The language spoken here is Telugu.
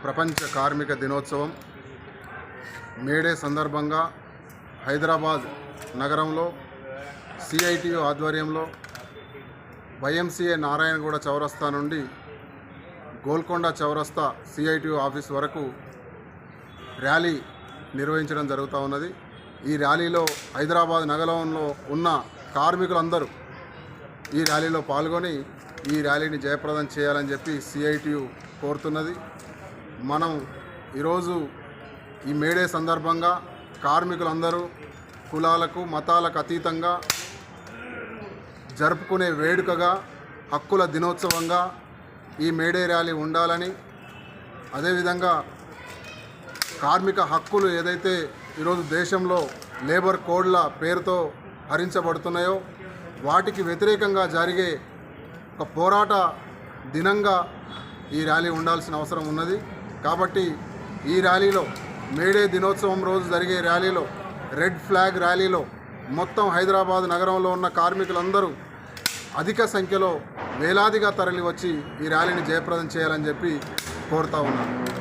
ప్రపంచ కార్మిక దినోత్సవం మేడే సందర్భంగా హైదరాబాద్ నగరంలో సిఐటియు ఆధ్వర్యంలో వైఎంసీఏ నారాయణగూడ చౌరస్తా నుండి గోల్కొండ చౌరస్తా సిఐటియు ఆఫీస్ వరకు ర్యాలీ నిర్వహించడం జరుగుతూ ఉన్నది. ఈ ర్యాలీలో హైదరాబాద్ నగరంలో ఉన్న కార్మికులందరూ ఈ ర్యాలీలో పాల్గొని ఈ ర్యాలీని జయప్రదం చేయాలని చెప్పి సిఐటియు కోరుతున్నది. మనం ఈరోజు ఈ మేడే సందర్భంగా కార్మికులందరూ కులాలకు మతాలకు అతీతంగా జరుపుకునే వేడుకగా హక్కుల దినోత్సవంగా ఈ మేడే ర్యాలీ ఉండాలని, అదేవిధంగా కార్మిక హక్కులు ఏదైతే ఈరోజు దేశంలో లేబర్ కోడ్ల పేరుతో హరించబడుతున్నాయో వాటికి వ్యతిరేకంగా జరిగే ఒక పోరాట దినంగా ఈ ర్యాలీ ఉండాల్సిన అవసరం ఉన్నది. కాబట్టి ఈ ర్యాలీలో మేడే దినోత్సవం రోజు జరిగే ర్యాలీలో రెడ్ ఫ్లాగ్ ర్యాలీలో మొత్తం హైదరాబాద్ నగరంలో ఉన్న కార్మికులందరూ అధిక సంఖ్యలో వేలాదిగా తరలి వచ్చి ఈ ర్యాలీని జయప్రదం చేయాలని చెప్పి కోరుతా ఉన్నాను.